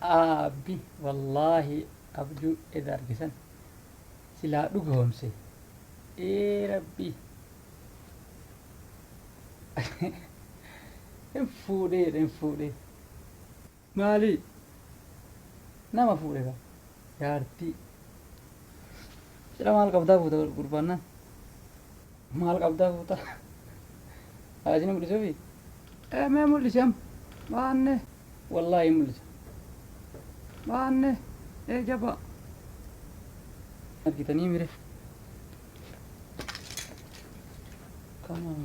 Abi wallahi abjuu eda argisan silaa dhugoomse rabbi hin fuudhee maali nama fuudhe gaa jaartii jedha maal qabdaa fuuta gurbaannaan maal qabdaa fuuta haasini mul'isuufi mee mul'isi am baanne wallahi hin mul'isa baanne jabaa argitanii mire come on